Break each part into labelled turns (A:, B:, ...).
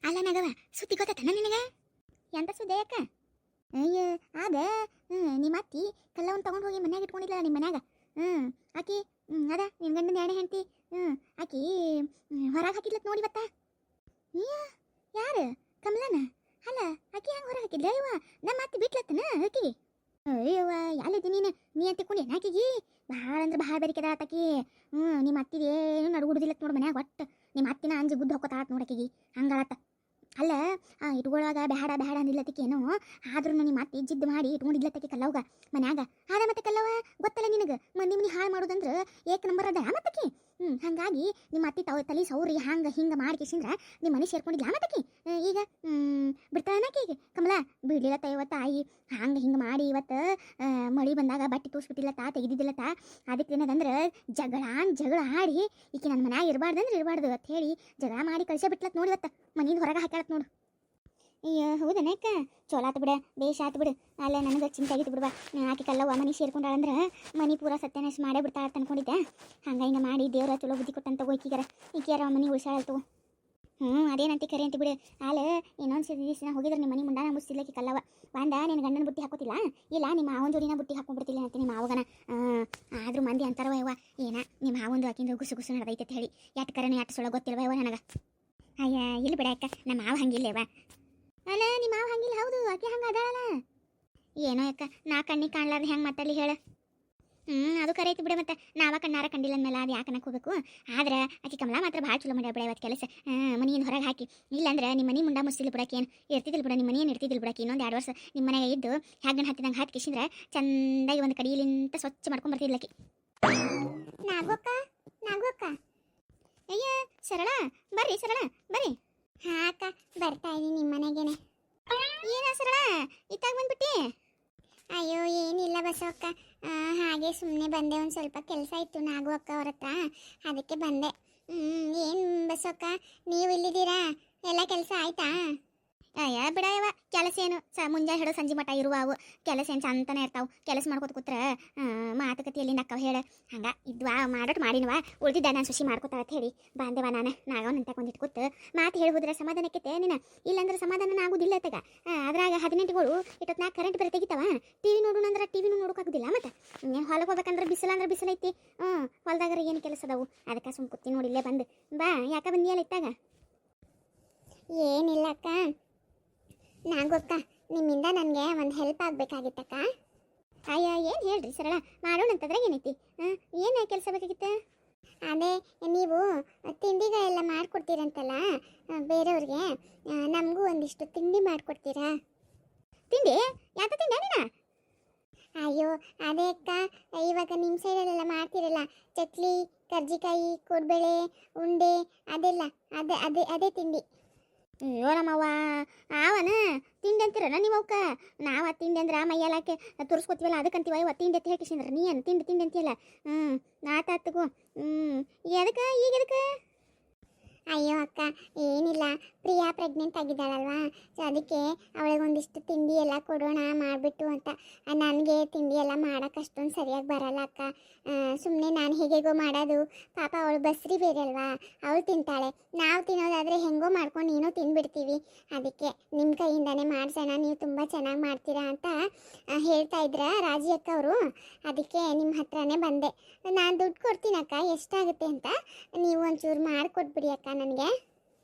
A: ಅಲ್ಲ ನಗವ ಸುದ್ದಿ ಗೊತ್ತಾನ ನಿನಗೆ? ಎಂತ ಸುದ್ದಿ ಅಕ್ಕ? ಅಯ್ಯ ಅದ ನಿಮ್ಮ ಅತ್ತಿ ಕಲ್ಲವನ್ನ ತಗೊಂಡು ಹೋಗಿ ಮನ್ಯಾಗ ಇಟ್ಕೊಂಡಿಲ್ಲ ನಿಮ್ಮ ಮನ್ಯಾಗ. ಆಕಿ ಅದ ನಿನ್ನ ಗಂಡನ ಎಣ್ಣೆ ಹೆಂಡತಿ ಆಕಿ ಹೊರಗೆ ಹಾಕಿದ್ಲತ್ ನೋಡಿ ಇವತ್ತ. ಯಾರು? ಕಮಲನ? ಅಲ್ಲ ಆಕಿ ಹೆಂಗೆ ಹೊರಗೆ ಹಾಕಿದ್ಲ ಇವ? ನಮ್ಮ ಅತ್ತಿ ಬಿಟ್ಲತ್ತನ ಆಕಿ? ಅಯ್ಯವ್ವ ಯಾಲಿದ್ದಿ ನೀ ಅಂತ ತಿಳ್ಕೊಂಡು ಆಕಿಗೆ ಭಾಳ ಅಂದ್ರೆ ಭಾಳ ಬೇರಿಕೆ ಆತಾಕಿ. ನಿಮ್ಮ ಅತ್ತಿಗೆ ಏನು ನಡುಗುಡ್ದಿಲ್ಲತ್ ನೋಡು ಮನ್ಯಾಗ ಒಟ್ಟು. ನಿಮ್ಮ ಅತ್ತಿನ ಅಂಜಿ ಗುದ್ದು ಹೊಕ್ಕೋತಾತ್ ನೋಡಕಿಗೆ ಹಂಗಾತ. ಅಲ್ಲ ಇಟ್ಕೊಳ್ಳೋವಾಗ ಬೇಡ ಬೇಡ ಅಂದಿಲ್ಲತ್ತಿಕೇನು, ಆದ್ರೂ ನಿಮ್ಮ ಅತ್ತಿ ಜಿದ್ದು ಮಾಡಿ ಇಟ್ಕೊಂಡಿದ್ಲತ್ತಕಿ ಕಲ್ಲವ್ಗ ಮನ್ಯಾಗ. ಆದ ಮತ್ತೆ ಕಲ್ಲವ ಗೊತ್ತಲ್ಲ ನಿನಗೆ, ಮಂದಿ ಮನಿ ಹಾಳು ಮಾಡೋದಂದ್ರೆ ಏಕ ನಂಬರ್ ಅದ ಮತ್ತಕಿ. ಹಾಗಾಗಿ ನಿಮ್ಮ ಅತ್ತಿ ತಲೆ ಸೌರಿ ಹಂಗೆ ಹಿಂಗೆ ಮಾಡ್ಕಿಸಿಂದ್ರೆ ನಿಮ್ಮ ಮನೆ ಸೇರ್ಕೊಂಡಿದ್ಲ ಮತ್ತಕಿ. ಈಗ ಬಿಡ್ತಾಳನಕಿ ಈಗ ಕಮಲ ಬಿಡ್ಲಿಲ್ಲತ್ತ ಇವತ್ತು ಆಯಿ ಹಂಗೆ ಹಿಂಗೆ ಮಾಡಿ ಇವತ್ತು ಮಳೆ ಬಂದಾಗ ಬಟ್ಟೆ ತೋರಿಸ್ಬಿಟ್ಟಿಲ್ಲತ್ತ ತೆಗೆದಿದ್ದಿಲ್ಲತ್ತ. ಅದಕ್ಕೆ ಏನದಂದ್ರೆ ಜಗಳ ಆಡಿ ಈಕೆ ನನ್ನ ಮನ್ಯಾಗ ಇರಬಾರ್ದಂದ್ರೆ ಇರಬಾರ್ದು ಅಂತ ಹೇಳಿ ಜಗಳ ಮಾಡಿ ಕಳಿಸೇ ಬಿಟ್ಲತ್ ನೋಡಿ ಇವತ್ತು ಮನೆಯಿಂದ ಹೊರಗೆ ಹಾಕ್ಯಾಳತ್ ನೋಡು. ಅಯ್ಯೋ ಹೌದನೇಕ ಚಲೋ ಆತು ಬಿಡ, ಬೇಷ್ ಆತು ಬಿಡು. ಅಲ್ಲ ನನಗೆ ಚಿಂತೆ ಆಗಿತ್ತು ಬಿಡುವ, ಆಕೆ ಕಲ್ಲವ್ವ ಮನೆ ಸೇರ್ಕೊಂಡಾಳಂದ್ರೆ ಮನೆ ಪೂರ ಸತ್ಯನಾಶ ಮಾಡೇ ಬಿಡ್ತಾಳ ಅನ್ಕೊಂಡಿದ್ದೆ. ಹಂಗೆ ಹಿಂಗೆ ಮಾಡಿ ದೇವ್ರ ಚಲೋ ಬುದ್ಧಿ ಕೊಟ್ಟಂತ ಈಕ್ಯಾರ ಮನೆ ಉಳಿಸಾಳಲ್ತು. ಅದೇನಂತ ಕರೆ ಅಂತ ಬಿಡು. ಅಲ್ಲ ಇನ್ನೊಂದು ದಿವಸ ಹೋಗಿದ್ರೆ ನಿಮ್ಮ ಮನೆ ಮುಂಡಾನ ಮುಗಿಸ್ತಿದ್ಲಕ್ಕಿ ಕಲ್ಲವ. ಬಂದ ನಿನ್ನ ಗಂಡನ ಬುಟ್ಟಿ ಹಾಕೋತಿಲ್ಲ, ಇಲ್ಲ ನಿಮ್ಮ ಮಾವನ ಜೋಡಿನ ಬುಟ್ಟಿ ಹಾಕೊಂಡ್ಬಿಡ್ತಿಲ್ಲ ಅಂತ ನಿಮ್ಮ ಮಾವಗನ. ಆದ್ರೂ ಮಂದಿ ಅಂತಾರವ ಯವ್ವ ಏನ ನಿಮ್ಮ ಮಾವಂದು ಆಕಿಂದು ಗುಸು ಗುಸು ನಡೆದೈತೆ ಹೇಳಿ. ಯಾಟ್ ಕರೆನ ಯಾಟ್ ಸೊಳ ಗೊತ್ತಿಲ್ವ ಯವ್ವ ನನಗೆ. ಅಯ್ಯ ಇಲ್ಲಿ ಬಿಡ ಅಕ್ಕ, ನಮ್ಮ ಮಾವ ಹಂಗಿಲ್ಲೇವ. ಅಲ್ಲ ನಿಮ್ಮ ಮಾವ ಹಂಗಿಲ್ಲ, ಹೌದು ಆಕೆ ಹಂಗೆ ಅದಾಳಲ್ಲ. ಏನೋ ಅಕ್ಕ ನಾ ಕಣ್ಣಿಗೆ ಕಾಣ್ಲಾರ್ದು ಹೆಂಗೆ ಮಾತಾಡಲಿ ಹೇಳು. ಅದು ಕರೆ ಐತಿ ಬಿಡ. ಮತ್ತೆ ನಾವ ಕಣ್ಣಾರ ಕಂಡಿಲ್ಲ ಅಂದಮೇಲೆ ಅದು ಯಾಕೆ ಅನ್ನಕ್ಕೆ ಹೋಗ್ಬೇಕು. ಆದ್ರೆ ಆಕೆ ಕಮಲ ಮಾತ್ರ ಭಾಳ ಚಲೋ ಮಾಡ್ಯಾಳ ಬಿಡ ಇವತ್ತು ಕೆಲಸ. ಮನೆಯಿಂದ ಹೊರಗೆ ಹಾಕಿ ಇಲ್ಲಾಂದ್ರೆ ನಿಮ್ಮ ಮನೆ ಮುಂಡ ಮುಸ್ತಿಲ್ ಬಿಡಕ್ಕೆ ಏನು ಇರ್ತಿದ್ದಿಲ್ಲ ಬಿಡ. ನಿಮ್ಮ ಮನೆಯನ್ನು ಇರ್ತಿದ್ದಿಲ್ಲ ಬಿಡಕ್ಕೆ. ಇನ್ನೊಂದು 2 ವರ್ಷ ನಿಮ್ಮ ಮನೆಗೆ ಇದ್ದು ಹ್ಯಾಗನ್ ಹತ್ತಿದಂಗೆ ಹಾಕಿ ಕಿಸಿಂದ್ರೆ ಚಂದಾಗಿ ಒಂದು ಕಡಿಯಲಿಂತ ಸ್ವಚ್ಛ ಮಾಡ್ಕೊಂಡು ಬರ್ತಿದ್ಲಕ್ಕಿ. ನಾಗೋಕ್ಕ ಅಯ್ಯ ಸರಳ ಬರ್ರಿ, ಸರಳ ಬರ್ರಿ. ಹಾಂ ಅಕ್ಕ ಬರ್ತಾ ಇದ್ದೀನಿ ನಿಮ್ಮ ಮನೆಗೇನೆ. ಏನ ಸರಳ ಇತ್ತಾಗ ಬಂದ್ಬಿಟ್ಟಿ? ಅಯ್ಯೋ ಏನಿಲ್ಲ ಬಸವಕ್ಕ, ಹಾಗೆ ಸುಮ್ಮನೆ ಬಂದೆ. ಒಂದು ಸ್ವಲ್ಪ ಕೆಲಸ ಇತ್ತು ನಾಗು ಅಕ್ಕ ಅವ್ರ ಹತ್ರ, ಅದಕ್ಕೆ ಬಂದೆ. ಏನು ಬಸವಕ್ಕ ನೀವು ಇಲ್ಲಿದ್ದೀರಾ? ಎಲ್ಲ ಕೆಲಸ ಆಯ್ತಾ? ಅಯ್ಯ ಬಿಡ ಯವ, ಕೆಲಸ ಏನು ಮುಂಜಾನೆ ಹಿಡಿದು ಸಂಜೆ ಮಟ್ಟ ಇರುವ ಅವು ಕೆಲಸ ಏನು ಚಂತನೇ ಇರ್ತಾವೆ. ಕೆಲಸ ಮಾಡ್ಕೊತ ಕೂತ್ರೆ ಮಾತುಕತೆಯಲ್ಲಿ ನಕ್ಕವ ಹೇಳ ಹಂಗೆ ಇದ್ವಾ ಮಾಡೋಟ್ ಮಾಡಿನವ. ಉಳಿದಿದ್ದ ನಾನು ಸುಶಿ ಮಾಡ್ಕೊತಾಳ ಅಂತ ಹೇಳಿ ಬಾಂಧವ ನಾಗವನಂತ ಕೊಂದಿಟ್ಟು ಕೂತು ಮಾತು ಹೇಳಿ ಹೋದ್ರೆ ಸಮಾಧಾನಕ್ಕೆ ನೀನು. ಇಲ್ಲಾಂದ್ರೆ ಸಮಾಧಾನ ಆಗೋದಿಲ್ಲ ತಗ. ಅದ್ರಾಗ 18ಗಳು ಇಟ್ಟೊತ್ತು ಕರೆಂಟ್ ಬೇರೆ ತೆಗಿತಾವ. ಟಿವಿ ನೋಡೋಣ ಅಂದ್ರೆ ಟಿವಿನೂ ನೋಡೋಕ್ಕಾಗೋದಿಲ್ಲ. ಮತ್ತೆ ಹೊಲಕ್ಕೆ ಹೋಗ್ಬೇಕಂದ್ರೆ ಬಿಸಿಲಂದ್ರೆ ಬಿಸಿಲೈತಿ. ಹೊಲದಾಗಾರ ಏನು ಕೆಲಸ ಅದಾವು. ಅದಕ್ಕೆ ಸುಮ್ಮ ಕೂತಿ ನೋಡಿಲ್ಲೇ ಬಂದು ಬಾ. ಯಾಕೆ ಬಂದಿಯಲ್ಲ ಇತ್ತಾಗ? ಏನಿಲ್ಲ ಅಕ್ಕ, ನಾಗೋಕ್ಕ ನಿಮ್ಮಿಂದ ನನಗೆ ಒಂದು ಹೆಲ್ಪ್ ಆಗಬೇಕಾಗಿತ್ತಕ್ಕ. ಅಯ್ಯ ಏನು ಹೇಳ್ರಿ ಸರಳ, ಮಾಡೋಣಂತಂದ್ರೆ ಏನೈತಿ? ಏನು ಕೆಲಸ ಬೇಕಾಗಿತ್ತು? ಅದೇ ನೀವು ತಿಂಡಿಗಳೆಲ್ಲ ಮಾಡಿಕೊಡ್ತೀರಂತಲ್ಲ ಬೇರೆಯವ್ರಿಗೆ, ನಮಗೂ ಒಂದಿಷ್ಟು ತಿಂಡಿ ಮಾಡಿಕೊಡ್ತೀರಾ? ತಿಂಡಿ? ಯಾಕ ತಿಂಡಿ ನೀನು? ಅಯ್ಯೋ ಅದೇ ಅಕ್ಕ, ಇವಾಗ ನಿಮ್ಮ ಸೈಡಲ್ಲೆಲ್ಲ ಮಾಡ್ತೀರಲ್ಲ ಚಕ್ಲಿ, ಕರ್ಜಿಕಾಯಿ, ಕೋಡ್ಬೇಳೆ, ಉಂಡೆ, ಅದೆಲ್ಲ ಅದೇ ತಿಂಡಿ. ಅಯ್ಯೋ ನಮ್ಮವ್ವ ಆವನ ತಿಂಡಿ ಅಂತೀರಲ್ಲ ನೀವು ಅವಕ್ಕ. ನಾವು ತಿಂಡಿ ಅಂದ್ರೆ ಮೈಯೆಲ್ಲಕ್ಕೆ ತುರ್ಸ್ಕೊತೀವಲ್ಲ ಅದಕ್ಕಂತೀವ ಇವ ತಿಂಡಿ ಅಂತ ಹೇಳ್ಕಿಸಿಂದ್ರೆ ನೀ ಏನು ತಿಂಡಿ ಅಂತೀಯಲ್ಲ. ಆತಾತಗು. ಎದಕ್ಕೆ ಈಗ ಎದಕ್ಕೆ? ಅಯ್ಯೋ ಅಕ್ಕ ಏನಿಲ್ಲ, ಪ್ರಿಯಾ ಪ್ರೆಗ್ನೆಂಟ್ ಆಗಿದ್ದಾಳಲ್ವಾ, ಸೊ ಅದಕ್ಕೆ ಅವಳಿಗೆ ಒಂದಿಷ್ಟು ತಿಂಡಿ ಎಲ್ಲ ಕೊಡೋಣ ಮಾಡಿಬಿಟ್ಟು ಅಂತ. ನನಗೆ ತಿಂಡಿ ಎಲ್ಲ ಮಾಡೋಕೆ ಅಷ್ಟೊಂದು ಸರಿಯಾಗಿ ಬರಲ್ಲ ಅಕ್ಕ. ಸುಮ್ಮನೆ ನಾನು ಹೇಗೇಗೋ ಮಾಡೋದು. ಪಾಪ ಅವಳು ಬಸ್ರಿ ಬೇರೆ ಅಲ್ವಾ, ಅವಳು ತಿಂತಾಳೆ. ನಾವು ತಿನ್ನೋದಾದರೆ ಹೆಂಗೋ ಮಾಡ್ಕೊಂಡು ನೀನು ತಿಂದ್ಬಿಡ್ತೀವಿ. ಅದಕ್ಕೆ ನಿಮ್ಮ ಕೈಯಿಂದನೇ ಮಾಡಿಸೋಣ, ನೀವು ತುಂಬ ಚೆನ್ನಾಗಿ ಮಾಡ್ತೀರಾ ಅಂತ ಹೇಳ್ತಾ ಇದ್ರ ರಾಜಿ ಅಕ್ಕ ಅವರು. ಅದಕ್ಕೆ ನಿಮ್ಮ ಹತ್ರನೇ ಬಂದೆ. ನಾನು ದುಡ್ಡು ಕೊಡ್ತೀನಿ ಅಕ್ಕ, ಎಷ್ಟಾಗುತ್ತೆ ಅಂತ ನೀವು ಒಂಚೂರು ಮಾಡಿಕೊಟ್ಬಿಡಿ ಅಕ್ಕ ನನಗೆ.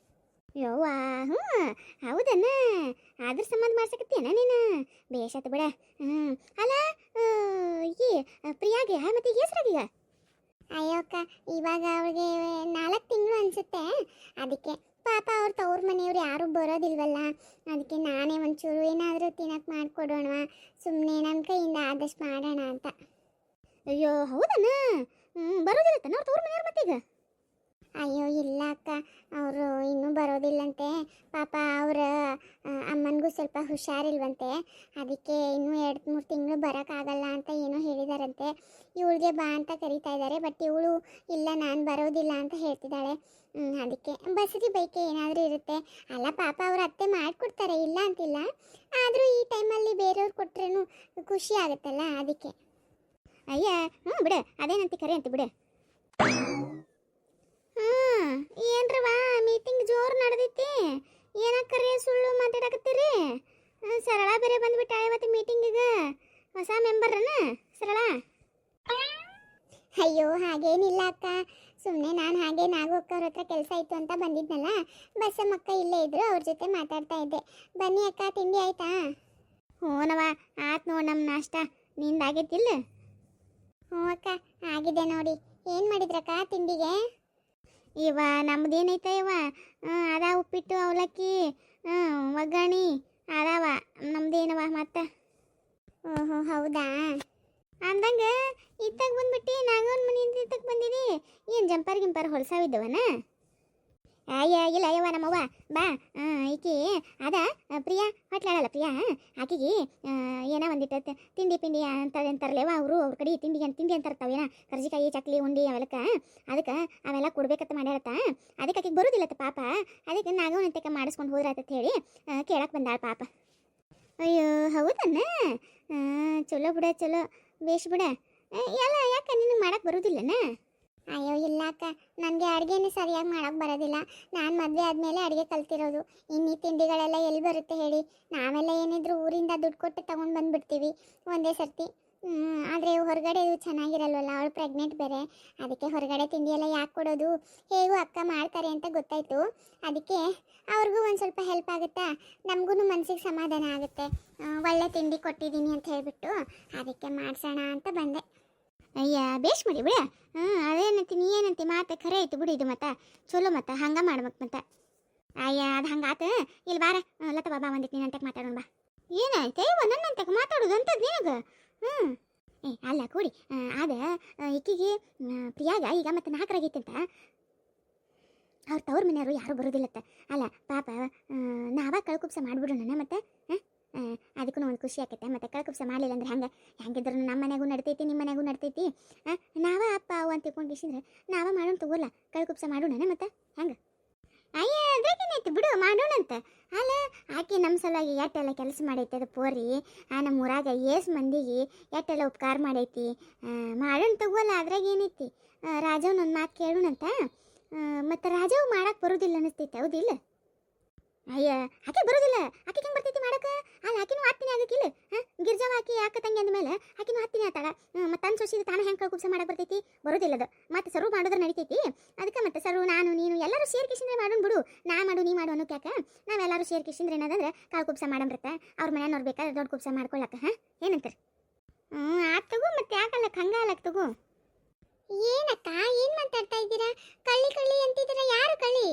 A: ಯವ್ವ ಹೌದನ್ನ, ಅದ್ರ ಸಂಬಂಧ ಮಾಡ್ಸಕತ್ತೀಯನ ನೀನು? ಬೇಷಾತು ಬಿಡ. ಅಲ್ಲ ಈ ಪ್ರಿಯಾಗೆ ಮತ್ತೆ ಈಗ ಹೆಸ್ರಾಗೀಗ? ಅಯ್ಯೋ ಅಕ್ಕ ಇವಾಗ ಅವ್ರಿಗೆ 4 ತಿಂಗಳು ಅನಿಸುತ್ತೆ. ಅದಕ್ಕೆ ಪಾಪ ಅವ್ರ ತವ್ರ ಮನೆಯವ್ರು ಯಾರೂ ಬರೋದಿಲ್ವಲ್ಲ, ಅದಕ್ಕೆ ನಾನೇ ಒಂಚೂರು ಏನಾದರೂ ತಿನ್ನಕ್ಕೆ ಮಾಡಿಕೊಡೋಣ, ಸುಮ್ಮನೆ ನನ್ನ ಕೈಯಿಂದ ಆದಷ್ಟು ಮಾಡೋಣ ಅಂತ. ಅಯ್ಯೋ ಹೌದನ್ನ, ಬರೋದಿಲ್ಲ ತನ್ನ ಅವ್ರ ತವ್ರ ಮನೆಯವ್ರು ಮತ್ತೀಗ? ಅಯ್ಯೋ ಇಲ್ಲ ಅಕ್ಕ, ಅವರು ಇನ್ನೂ ಬರೋದಿಲ್ಲಂತೆ. ಪಾಪ ಅವರ ಅಮ್ಮನಿಗೂ ಸ್ವಲ್ಪ ಹುಷಾರಿಲ್ವಂತೆ, ಅದಕ್ಕೆ ಇನ್ನೂ 2-3 ತಿಂಗಳು ಬರೋಕ್ಕಾಗಲ್ಲ ಅಂತ ಏನೋ ಹೇಳಿದಾರಂತೆ. ಇವಳಿಗೆ ಬಾ ಅಂತ ಕರೀತಾ ಇದ್ದಾರೆ, ಬಟ್ ಇವಳು ಇಲ್ಲ ನಾನು ಬರೋದಿಲ್ಲ ಅಂತ ಹೇಳ್ತಿದ್ದಾಳೆ. ಅದಕ್ಕೆ ಬಸದಿ ಬೈಕೆ ಏನಾದರೂ ಇರುತ್ತೆ ಅಲ್ಲ. ಪಾಪ ಅವ್ರ ಅತ್ತೆ ಮಾಡಿಕೊಡ್ತಾರೆ, ಇಲ್ಲ ಅಂತಿಲ್ಲ. ಆದರೂ ಈ ಟೈಮಲ್ಲಿ ಬೇರೆಯವ್ರು ಕೊಟ್ರೇನು ಖುಷಿ ಆಗುತ್ತಲ್ಲ, ಅದಕ್ಕೆ. ಅಯ್ಯ ಬಿಡು, ಅದೇನಂತ ಕರೆ ಅಂತ ಬಿಡು. ಏನ್ರವಾ ಮೀಟಿಂಗ್ ಜೋರು ನಡೆದೈತಿ? ಏನಕ್ಕರಿ ಸುಳ್ಳು ಮಾತಾಡಕತ್ತೀರಿ? ಸರಳ ಬೇರೆ ಬಂದ್ಬಿಟ್ಟ ಇವತ್ತು ಮೀಟಿಂಗಿಗೆ. ಹೊಸ ಮೆಂಬರ್ನ ಸರಳ? ಅಯ್ಯೋ ಹಾಗೇನಿಲ್ಲ ಅಕ್ಕ, ಸುಮ್ಮನೆ ನಾನು ಹಾಗೆ ನಾಗಕ್ಕ ಅವ್ರ ಹತ್ರ ಕೆಲಸ ಇತ್ತು ಅಂತ ಬಂದಿದ್ನಲ್ಲ, ಬಸ್ಸಮ್ಮಕ್ಕ ಇಲ್ಲೇ ಇದ್ರು, ಅವ್ರ ಜೊತೆ ಮಾತಾಡ್ತಾ ಇದ್ದೆ. ಬನ್ನಿ ಅಕ್ಕ, ತಿಂಡಿ ಆಯ್ತಾ? ಹ್ಞೂನವ ಆತ್ ನೋಡಿ ನಮ್ಮ ನಾಷ್ಟ. ನಿಂದಾಗೈತಿಲ್ಲ? ಹ್ಞೂ ಅಕ್ಕ ಆಗಿದೆ ನೋಡಿ. ಏನು ಮಾಡಿದ್ರಕ್ಕ ತಿಂಡಿಗೆ? ಇವ ನಮ್ದೇನೈತ ಇವ ಅದ ಉಪ್ಪಿಟ್ಟು ಅವಲಕ್ಕಿ ಒಗ್ಗರಣೆ ಅದಾವ ನಮ್ದೇನವ ಮತ್ತೆ. ಓಹೋ ಹೌದಾ, ಅಂದಂಗೆ ಇತ್ತಾಗ ಬಂದ್ಬಿಟ್ಟು ನಾಗವನ್ ಮನೆಯಿಂದ ಇತ್ತಕ್ಕೆ ಬಂದಿನಿ. ಏನು ಜಂಪರ್ ಗಿಂಪರ್ ಹೊಲ್ಸಾವಿದ್ದವನ? ಅಯ್ಯ ಇಲ್ಲ ಯವ್ವ ನಮ್ಮವ್ವ ಬಾ. ಈಕಿ ಅದ ಪ್ರಿಯಾ ಹೊಟ್ಲಾಳಲ್ಲ ಪ್ರಿಯಾ, ಆಕಿಗೆ ಏನೋ ಒಂದಿಟ್ಟು ತಿಂಡಿ ಪಿಂಡಿ ಅಂತಾರಲ್ಲೇವ ಅವರು. ಅವ್ರ ಕಡೆ ತಿಂಡಿ ಅಂತಾರ್ತಾವೇನ, ಕರ್ಜಿಕಾಯಿ ಚಕ್ಲಿ ಉಂಡಿ ಅವೆಲ್ಲಕ್ಕ, ಅದಕ್ಕೆ ಅವೆಲ್ಲ ಕೊಡ್ಬೇಕಂತ ಮಾಡ್ಯಾಳತ್ತ. ಅದಕ್ಕೆ ಆಕಿಗೆ ಬರೋದಿಲ್ಲತ್ತ ಪಾಪ. ಅದಕ್ಕೆ ನಾಗವನಂತಕ್ಕೆ ಮಾಡಿಸ್ಕೊಂಡು ಹೋದ್ರಾತ ಹೇಳಿ ಕೇಳಕ್ಕೆ ಬಂದಾಳ ಪಾಪ. ಅಯ್ಯೋ ಹೌದನ್ನ? ಚಲೋ ಬಿಡ, ಚಲೋ ಬೇಷ್ ಬಿಡ. ಎಲ್ಲ ಯಾಕೆ ನಿನಗೆ ಮಾಡಕ್ಕೆ ಬರೋದಿಲ್ಲನ? ಅಯ್ಯೋ ಇಲ್ಲ ಅಕ್ಕ, ನನಗೆ ಅಡುಗೆನೇ ಸರಿಯಾಗಿ ಮಾಡೋಕ್ಕೆ ಬರೋದಿಲ್ಲ. ನಾನು ಮದುವೆ ಆದಮೇಲೆ ಅಡುಗೆ ಕಲ್ತಿರೋದು. ಇನ್ನು ತಿಂಡಿಗಳೆಲ್ಲ ಎಲ್ಲಿ ಬರುತ್ತೆ ಹೇಳಿ? ನಾವೆಲ್ಲ ಏನಿದ್ರು ಊರಿಂದ ದುಡ್ಡು ಕೊಟ್ಟು ತೊಗೊಂಡು ಬಂದುಬಿಡ್ತೀವಿ ಒಂದೇ ಸರ್ತಿ. ಆದರೆ ಹೊರಗಡೆ ಇದು ಚೆನ್ನಾಗಿರಲ್ವಲ್ಲ, ಅವಳು ಪ್ರೆಗ್ನೆಂಟ್ ಬೇರೆ. ಅದಕ್ಕೆ ಹೊರಗಡೆ ತಿಂಡಿ ಎಲ್ಲ ಯಾಕೆ ಕೊಡೋದು? ಹೇಗೂ ಅಕ್ಕ ಮಾಡ್ತಾರೆ ಅಂತ ಗೊತ್ತಾಯಿತು. ಅದಕ್ಕೆ ಅವ್ರಿಗೂ ಒಂದು ಸ್ವಲ್ಪ ಹೆಲ್ಪ್ ಆಗುತ್ತಾ, ನಮಗೂ ಮನಸ್ಸಿಗೆ ಸಮಾಧಾನ ಆಗುತ್ತೆ. ಒಳ್ಳೆ ತಿಂಡಿ ಕೊಟ್ಟಿದ್ದೀನಿ ಅಂತ ಹೇಳಿಬಿಟ್ಟು ಅದಕ್ಕೆ ಮಾಡ್ಸೋಣ ಅಂತ ಬಂದೆ. ಅಯ್ಯ ಬೇಷ್ ಮಾಡಿ ಬಿಡ. ಅದೇನಂತಿ ನೀ ಏನಂತಿ ಮಾತು ಖರೆ ಐತಿ ಬಿಡು. ಇದು ಮತ್ತೆ ಚಲೋ ಮತ್ತೆ ಹಂಗೆ ಮಾಡ್ಬೇಕು ಮತ್ತೆ. ಅಯ್ಯ ಅದು ಹಂಗಾತ. ಇಲ್ಲಿ ಬಾರ ಲತ ಬಾಬಾ ಒಂದಿತ್ತು ನೀನು ಅಂತಕ್ಕೆ ಮಾತಾಡೋಣ ಬಾ. ಏನಾಯ್ತು ಇವ ನನ್ನಂತಕ್ಕೆ ಮಾತಾಡೋದು ಅಂತದ್ದು ನಿನಗೆ? ಅಲ್ಲ ಕೂಡಿ ಅದ ಈಕಿಗೆ ಪ್ರಿಯಾಗ ಈಗ ಮತ್ತೆ 4 ಅವ್ರ ತವ್ರ ಮನೆಯವರು ಯಾರೂ ಬರೋದಿಲ್ಲತ್ತ. ಅಲ್ಲ ಪಾಪ ನಾವ ಕಳ್ಕುಪ್ಸ ಮಾಡಿಬಿಡೋಣ ಮತ್ತೆ. ಅದಕ್ಕೂ ಒಂದು ಖುಷಿ ಆಕೈತೆ. ಮತ್ತು ಕಳ್ಕುಪ್ಸ ಮಾಡಲಿಲ್ಲ ಅಂದ್ರೆ ಹೆಂಗಿದ್ರು ನಮ್ಮ ಮನೆಗೂ ನಡ್ತೈತಿ, ನಿಮ್ಮ ಮನೆಗೂ ನಡ್ತೈತಿ. ನಾವ ಅಪ್ಪ ಅವು ಅಂತ ತಿಳ್ಕೊಂಡಿಸಿದ್ರೆ ನಾವ ಮಾಡೋಣ ತಗೋಲ್ಲ, ಕಳ್ಕುಪ್ಸ ಮಾಡೋಣ ಮತ್ತೆ ಹೆಂಗೆ? ಅಯ್ಯ ಅದ್ರಾಗೇನೈತಿ ಬಿಡು, ಮಾಡೋಣಂತ. ಅಲ್ಲ ಆಕೆ ನಮ್ಮ ಸಲುವಾಗಿ ಎಟ್ಟೆಲ್ಲ ಕೆಲಸ ಮಾಡೈತಿ ಅದು ಪೋರಿ. ನಮ್ಮ ಊರಾಗ ಮಂದಿಗೆ ಎಟ್ಟೆಲ್ಲ ಉಪಕಾರ ಮಾಡೈತಿ. ಮಾಡೋಣ ತಗೋಲ್ಲ, ಅದ್ರಾಗ ಏನೈತಿ? ರಾಜವನೊಂದು ಮಾತು ಕೇಳೋಣಂತ. ಮತ್ತು ರಾಜವು ಮಾಡಕ್ಕೆ ಬರೋದಿಲ್ಲ ಅನ್ನಿಸ್ತೈತೆ, ಹೌದಿಲ್ಲ? ಅಯ್ಯ ಆಕೆ ಬರೋದಿಲ್ಲ, ಆಕೆ ಹೆಂಗೆ ಬರ್ತೈತಿ ಮಾಡಕ್ಕೆ? ಅಲ್ಲ ಆಕಿನೂ ಹತ್ತಿನಿ ಆಗಕ್ಕಿಲ್ಲ. ಗಿರ್ಜಾವ ಆಕಿ ಯಾಕೆ ತಂಗಿ ಅಂದಮೇಲೆ ಆಕಿನೂ ಹತ್ತಿನಿ ಆತಾಳ. ಮತ್ತು ತನ್ನ ಸೊಸಿದ ತಾನು ಹೆಂಗೆ ಕಳ್ಕುಪ್ಸ ಮಾಡಕ್ಕೆ ಬರ್ತೈತಿ? ಬರೋದಿಲ್ಲದು. ಮತ್ತು ಸರ್ವ್ ಮಾಡಿದ್ರೆ ನಡಿತೈತಿ. ಅದಕ್ಕೆ ಮತ್ತೆ ಸರ್ವ್ ನಾನು ನೀನು ಎಲ್ಲರೂ ಸೇರ್ಕಿಸಿದ್ರೆ ಮಾಡೋಣ ಬಿಡು. ನಾ ಮಾಡು ನೀ ಮಾಡು ಅನ್ನೋಕೆ ಯಾಕೆ? ನಾವೆಲ್ಲರೂ ಸೇರ್ಕಿಸಿದ್ರೆ ಏನದಂದ್ರೆ ಕಾಳ್ಕುಪ್ಸ ಮಾಡಂಬರುತ್ತೆ. ಅವ್ರ ಮನೆಯವ್ರು ಬೇಕಾದ್ರೆ ದೊಡ್ಡ ಕುಪ್ಸ ಮಾಡ್ಕೊಳಕ್ಕೆ. ಏನಂತಾರೆ? ಆತ್ ತಗೋ, ಮತ್ತೆ ಯಾಕಲ್ಲಕ್ಕೆ ಹಂಗಾಲಕ್ಕೆ ತಗೋ. ಏನಕ್ಕ ಏನು ಮಾತಾಡ್ತಾ ಇದ್ದೀರಾ? ಕಳ್ಳಿ ಅಂತಿದ್ದೀರಾ? ಯಾರು ಕಳ್ಳಿ?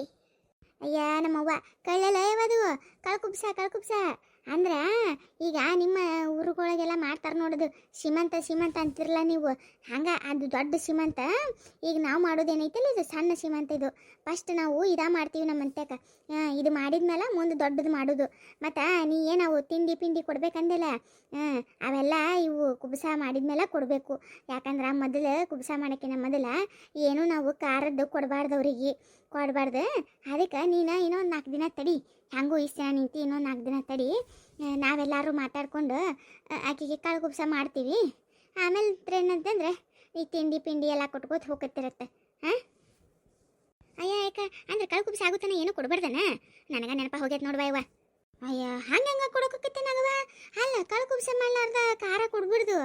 A: ಅಯ್ಯ ನಮ್ಮವ್ವ ಕಳ್ಳಲ್ಲ ಇವದು ಕಳ್ಕುಪ್ಸ ಅಂದ್ರೆ ಈಗ ನಿಮ್ಮ ಊರುಗಳಿಗೆಲ್ಲ ಮಾಡ್ತಾರೆ ನೋಡೋದು ಸೀಮಂತ ಅಂತಿರಲ್ಲ ನೀವು, ಹಂಗೆ ಅದು ದೊಡ್ಡ ಸೀಮಂತ. ಈಗ ನಾವು ಮಾಡೋದೇನೈತಲ್ಲ ಇದು ಸಣ್ಣ ಸೀಮಂತ. ಇದು ಫಸ್ಟ್ ನಾವು ಮಾಡ್ತೀವಿ ನಮ್ಮ ಅಂತ್ಯಕ್ಕೆ. ಇದು ಮಾಡಿದ್ಮೇಲೆ ಮುಂದೆ ದೊಡ್ಡದು ಮಾಡೋದು. ಮತ್ತು ನೀ ಏನವು ತಿಂಡಿ ಪಿಂಡಿ ಕೊಡ್ಬೇಕಂದಿಲ್ಲ, ಅವೆಲ್ಲ ಇವು ಕುಬ್ಸ ಮಾಡಿದ್ಮೇಲೆ ಕೊಡಬೇಕು. ಯಾಕಂದ್ರೆ ಮೊದಲು ಕುಬ್ಸ ಮಾಡೋಕ್ಕಿಂತ ಮೊದಲು ಏನು ನಾವು ಖಾರದ್ದು ಕೊಡಬಾರ್ದು ಕೊಡಬಾರ್ದು. ಅದಕ್ಕೆ ನೀನು ಇನ್ನೊಂದು 4 ದಿನ ತಡಿ, ಹೆಂಗೂ ಇಷ್ಟ ನಿಂತು ಇನ್ನೊಂದು 4 ದಿನ ತಡಿ. ನಾವೆಲ್ಲರೂ ಮಾತಾಡ್ಕೊಂಡು ಆಕೆಗೆ ಕಾಳು ಕುಬ್ಸ ಮಾಡ್ತೀವಿ. ಆಮೇಲೆ ಏನಂತಂದ್ರೆ ಈ ತಿಂಡಿ ಪಿಂಡಿ ಎಲ್ಲ ಕೊಟ್ಕೋತ ಹೋಗತ್ತಿರತ್ತೆ. ಅಯ್ಯ ಯಾಕೆ ಅಂದ್ರೆ ಕಾಳು ಕುಬ್ಸ ಆಗುತ್ತಾನೆ ಏನು ಕೊಡ್ಬಾರ್ದನ? ನನಗೆ ನೆನಪ ಹೋಗ್ಯತ್ ನೋಡ್ವಾ ಇವ. ಅಯ್ಯ ಹಂಗೆ ಕೊಡೋಕತ್ತೆ ನಾಗವ. ಅಲ್ಲ ಕಾಳು ಕುಬ್ಸ ಮಾಡ್ಲಾರ್ದ ಖಾರ ಕೊಡ್ಬಿಡ್ದು.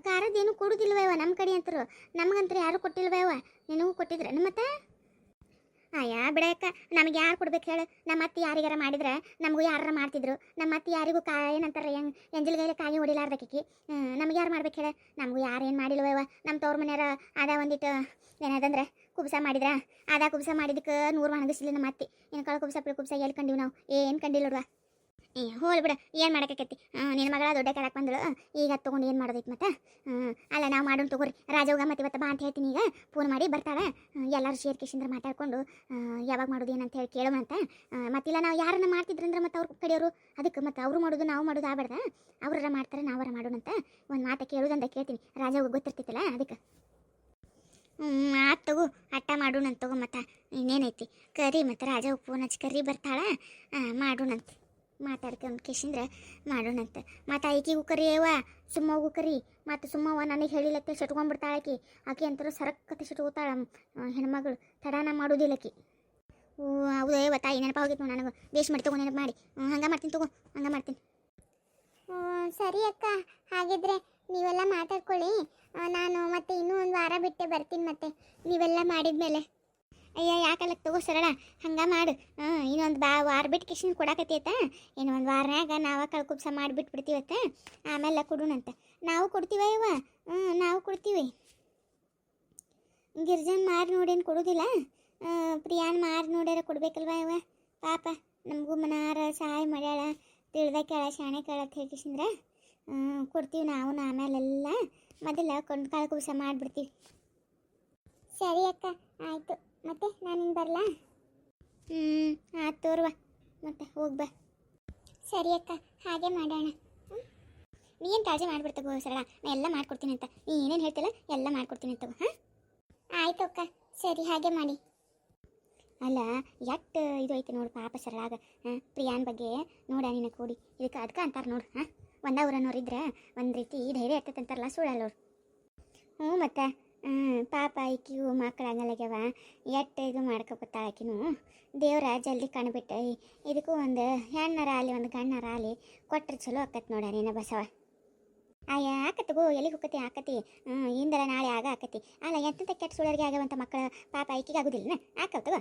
A: ಖಾರದ್ದೇನು ಕೊಡೋದಿಲ್ವ ಇವ ನಮ್ಮ ಕಡೆ ಅಂತರು. ನಮಗಂತೂ ಯಾರು ಕೊಟ್ಟಿಲ್ವ ಇವ. ನಿನಗೂ ಕೊಟ್ಟಿದ್ರೆ ಮತ್ತೆ? ಅಯ್ಯ ಬಿಡಕ್ಕ, ನಮಗೆ ಯಾರು ಕೊಡ್ಬೇಕು ಹೇಳು? ನಮ್ಮ ಅತ್ತೆ ಯಾರಿಗಾರ ಮಾಡಿದ್ರೆ ನಮಗೂ ಯಾರು ಮಾಡ್ತಿದ್ರು. ನಮ್ಮ ಅತ್ತೆ ಯಾರಿಗೂ ಏನಂತಾರೆ ಎಂಜಲ್ಗೈಲೆ ಕಾಯಿ ಹೊಡಿಲಾರ್ದಕ್ಕಿ. ನಮ್ಗೆ ಯಾರು ಮಾಡ್ಬೇಕು ಹೇಳ? ನಮಗೂ ಯಾರು ಏನು ಮಾಡಿಲ್ವವ. ನಮ್ಮ ತವ್ರ ಮನೆಯವ್ರ ಅದ ಒಂದಿಟ್ಟು ಏನದಂದ್ರೆ ಕುಬ್ಸ ಮಾಡಿದ್ರ ಅದ ಕುಬ್ಸ ಮಾಡಿದಕ್ಕೆ 100 ಒಣಗಿಸ್ಲಿ ನಮ್ಮ ಅತ್ತೆ. ಏನು ಕಳು ಕುಬ್ಸ ಎಲ್ಲಿ ಕಂಡಿವಿ ನಾವು? ಏನು ಕಂಡಿಲ್ಲ ನೋಡ್ವಾ. ಹೋಲ್ ಬಿಡ, ಏನು ಮಾಡೋಕೈತಿ? ನಿನ್ನ ಮಗಳ ದೊಡ್ಡ ಕೆಳಕ್ಕೆ ಬಂದಳು, ಈಗ ತೊಗೊಂಡು ಏನು ಮಾಡೋದೈತಿ ಮತ್ತೆ? ಅಲ್ಲ ನಾವು ಮಾಡೋಣ ತಗೋರಿ. ರಾಜವ್ಗ ಮತ್ತೆ ಇವತ್ತು ಬಾ ಅಂತ ಹೇಳ್ತೀನಿ. ಈಗ ಫೋನ್ ಮಾಡಿ ಬರ್ತಾಳೆ. ಎಲ್ಲರೂ ಶೇರ್ಕಿಶಿಂದ್ರೆ ಮಾತಾಡ್ಕೊಂಡು ಯಾವಾಗ ಮಾಡೋದು ಏನಂತ ಹೇಳಿ ಕೇಳೋಣಂತ. ಮತ್ತಿಲ್ಲ ನಾವು ಯಾರನ್ನ ಮಾಡ್ತಿದ್ರಂದ್ರೆ ಮತ್ತೆ ಅವ್ರ ಕಡೆಯವರು, ಅದಕ್ಕೆ ಮತ್ತೆ ಅವರು ಮಾಡೋದು ನಾವು ಮಾಡೋದು ಆಗ್ಬಾರ್ದ? ಅವ್ರ ಮಾಡ್ತಾರೆ ನಾವರ ಮಾಡೋಣಂತ. ಒಂದು ಮಾತು ಕೇಳೋದಂತ ಕೇಳ್ತೀನಿ. ರಾಜವ್ಗ ಗೊತ್ತಿರ್ತೈತಲ್ಲ ಅದಕ್ಕೆ. ಆತ್ ತಗೋ, ಅಟ್ಟ ಮಾಡೋಣಂತ ತಗೋ. ಮತ್ತೆ ಇನ್ನೇನೈತಿ ಕರಿ. ಮತ್ತು ರಾಜವ್ಗ ಫೋನ್ ಹಚ್ಚಿ ಕರಿ ಬರ್ತಾಳೆ, ಮಾಡೋಣಂತ. ಮಾತಾಡ್ಕೊಂಡು ಕಿಶಿಂದ್ರೆ ಮಾಡೋಣಂತೆ. ಮತ್ತು ಆಕಿಗೂ ಕರಿಯವ, ಸುಮ್ಮಗೂ ಕರಿ. ಮತ್ತು ಸುಮ್ಮವ ನನಗೆ ಹೇಳಿಲ್ಲತ್ತೆ ಸಟ್ಕೊಂಡ್ಬಿಡ್ತಾಳೆ ಆಕಿ. ಆಕಿ ಅಂತಾರೆ ಸರಕ್ಕತ್ತೆ ಸಟ್ಕೋತಾಳ ಹೆಣ್ಮಗಳು, ತಡಾನ ಮಾಡೋದಿಲ್ಲಕಿ. ಓ ಹೌದು ತಾಯಿ ನೆನಪ ಹೋಗಿತ್ತು ನನಗೆ ಬೇಷ್ ಮಾಡಿ ತಗೋ ನೆನಪು ಮಾಡಿ ಹಂಗೆ ಮಾಡ್ತೀನಿ ತಗೋ ಹಂಗೆ ಮಾಡ್ತೀನಿ. ಸರಿ ಅಕ್ಕ, ಹಾಗಿದ್ರೆ ನೀವೆಲ್ಲ ಮಾತಾಡ್ಕೊಳ್ಳಿ. ನಾನು ಮತ್ತೆ ಇನ್ನೂ ಒಂದು ವಾರ ಬಿಟ್ಟೆ ಬರ್ತೀನಿ ಮತ್ತೆ ನೀವೆಲ್ಲ ಮಾಡಿದ್ಮೇಲೆ. ಅಯ್ಯ ಯಾಕಲ್ಲ ತಗೋ ಸರಳ ಹಂಗೆ ಮಾಡು. ಇನ್ನೊಂದು ವಾರ ಬಿಟ್ಟು ಕಿಶನ್ ಕೊಡಾಕತ್ತೈತ. ಇನ್ನೊಂದು ವಾರನಾಗ ನಾವು ಕಳ್ಕುಬ್ಸ ಮಾಡಿಬಿಟ್ಬಿಡ್ತೀವತ್ತ. ಆಮೇಲೆ ಕೊಡೋಣಂತ. ನಾವು ಕೊಡ್ತೀವ ಇವ. ನಾವು ಕೊಡ್ತೀವಿ. ಗಿರ್ಜನ್ ಮಾರಿ ನೋಡೇನು ಕೊಡೋದಿಲ್ಲ. ಪ್ರಿಯಾನ್ ಮಾರಿ ನೋಡ್ಯಾರ ಕೊಡ್ಬೇಕಲ್ವ ಇವ. ಪಾಪ ನಮಗೂ ಮನಾರ ಸಹಾಯ ಮಾಡ್ಯಾಳ, ತಿಳಿದ ಕೇಳ ಶಾಣೆ ಕೇಳ ಅಂತ ಹೇಳಿಸಿಂದ್ರೆ ಕೊಡ್ತೀವಿ ನಾವು. ಆಮೇಲೆಲ್ಲ ಮೊದಲ ಕಳ್ಕುಬ್ಸ ಮಾಡಿಬಿಡ್ತೀವಿ. ಸರಿ ಅಕ್ಕ, ಆಯಿತು. ಮತ್ತೆ ನಾನಿನ್ನು ಬರಲಾ? ಆಯ್ತು ತೋರ್ವ, ಮತ್ತೆ ಹೋಗಿ ಬಾ. ಸರಿ ಅಕ್ಕ, ಹಾಗೆ ಮಾಡೋಣ. ನೀನು ಕಾಳಜಿ ಮಾಡಿಬಿಡ್ತಗೋ ಸರಳ, ನಾ ಎಲ್ಲ ಮಾಡ್ಕೊಡ್ತೀನಿ ಅಂತ. ನೀ ಏನೇನು ಹೇಳ್ತಿಲ್ಲ ಎಲ್ಲ ಮಾಡ್ಕೊಡ್ತೀನಿ ಅಂತ. ಹಾಂ ಆಯಿತು ಅಕ್ಕ, ಸರಿ ಹಾಗೆ ಮಾಡಿ. ಅಲ್ಲ ಎಷ್ಟು ಇದು ಐತೆ ನೋಡು ಪಾಪ ಸರಳಾಗ. ಪ್ರಿಯಾನ್ ಬಗ್ಗೆ ನೋಡ ನಿನ್ನ ಕೂಡಿ ಅದಕ್ಕೆ ಅಂತಾರೆ ನೋಡು. ಒಂದ ಊರನ್ನೋರಿದ್ರೆ ಒಂದು ರೀತಿ ಧೈರ್ಯ ಇರ್ತೈತೆ ಅಂತಾರಲ್ಲ, ಸುಳ್ಳಲ್ಲವ್ರು. ಮತ್ತು ಪಾಪ ಈಕಿಗೂ ಮಕ್ಕಳಾಗಲ್ಲಾಗ್ಯವ. ಎಷ್ಟು ಇದು ಮಾಡ್ಕೊತಾಳ ಆಕಿನೂ. ದೇವ್ರ ಜಲ್ದಿ ಕಣ್ಬಿಟ್ಟು ಇದಕ್ಕೂ ಒಂದು ಹೆಣ್ಣರ ಆಗಲಿ ಒಂದು ಗಣ್ಣರ ಆಗಲಿ ಕೊಟ್ಟರೆ ಚಲೋ ಆಕತ್ ನೋಡ ನೀನು ಬಸವ. ಅಯ್ಯ ಆಕತ್ಗೋ, ಎಲ್ಲಿಗೆ ಹೋಗತಿ ಆಕತಿ. ಇಂದರ ನಾಳೆ ಆಕತಿ. ಅಲ್ಲ ಎಂತ ಕೆಟ್ಟ ಸುಳ್ಳರಿಗೆ ಆಗ್ಯಾವಂತ ಮಕ್ಕಳು ಪಾಪ ಈಕಿಗೆ ಆಗೋದಿಲ್ಲ ಆಕವ್.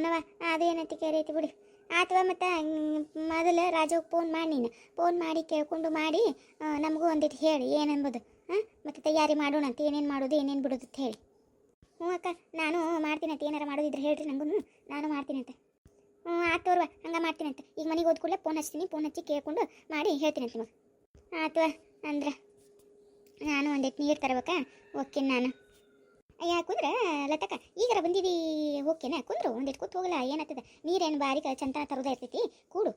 A: ನವ ಅದೇನಂತ ಕೇರೈತಿ ಬಿಡಿ. ಅಥವಾ ಮತ್ತು ಮೊದಲು ರಾಜಗೆ ಫೋನ್ ಮಾಡಿ, ನೀನು ಫೋನ್ ಮಾಡಿ ಕೇಳ್ಕೊಂಡು ಮಾಡಿ ನಮಗೂ ಒಂದಿಟ್ಟು ಹೇಳಿ ಏನನ್ಬೋದು. ಮತ್ತು ತಯಾರಿ ಮಾಡೋಣ ಅಂತ, ಏನೇನು ಮಾಡೋದು ಏನೇನು ಬಿಡೋದು ಅಂತ ಹೇಳಿ. ಅಕ್ಕ ನಾನು ಮಾಡ್ತೀನಂತೆ. ಏನಾರು ಮಾಡೋದಿದ್ರೆ ಹೇಳ್ರಿ ನನಗೂ, ನಾನು ಮಾಡ್ತೀನಂತೆ. ಆತೋರ್ವ ಹಂಗೆ ಮಾಡ್ತೀನಂತೆ. ಈಗ ಮನೆಗೆ ಹೋದ ಕೂಡಲೇ ಫೋನ್ ಹಚ್ತೀನಿ. ಫೋನ್ ಹಚ್ಚಿ ಕೇಳ್ಕೊಂಡು ಮಾಡಿ ಹೇಳ್ತೀನಂತೆ ನಿಮಗೆ. ಆತವ ಅಂದ್ರೆ ನಾನು ಒಂದಿಟ್ಟು ನೀರು ತರಬೇಕಾ? ಓಕೆ ನಾನು. ಅಯ್ಯ ಕುಂದ್ರೆ ಲತಕ್ಕ ಈಗಾರ ಬಂದಿದ್ದೀ ಓಕೆನಾ? ಕುಂದ್ರು ಒಂದಿಟ್ಟು ಕೂತ್ ಹೋಗಲ್ಲ, ಏನಾಗ್ತದೆ? ನೀರೇನು ಬಾರಿ ಚಂತನ ತರೋದೇ ಇರ್ತೈತಿ, ಕೂಡು.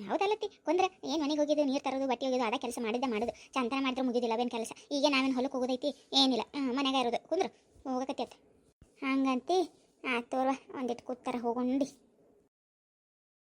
A: ಹೌದಲ್ಲತ್ತಿ ಕುಂದ್ರೆ ಏನು ಮನೆಗೆ ಹೋಗಿದ್ದು ನೀರು ತರೋದು ಬಟ್ಟೆ ಹೋಗಿದ್ದು ಅದ ಕೆಲಸ ಮಾಡೋದು ಚಂತನ ಮಾಡಿದ್ರೆ ಮುಗಿದಿಲ್ಲ ಅವೇನು ಕೆಲಸ. ಈಗ ನಾವೇನು ಹೊಲಕ್ಕೆ ಹೋಗೋದೈತಿ ಏನಿಲ್ಲ, ಮನೆಗೆ ಇರೋದು ಕುಂದ್ರು ಹೋಗಕತ್ತೈತೆ ಹಂಗಂತಿ. ತೋರ್ವ ಒಂದಿಟ್ಟು ಕೂತಾರ ಹೋಗೊಂಡು.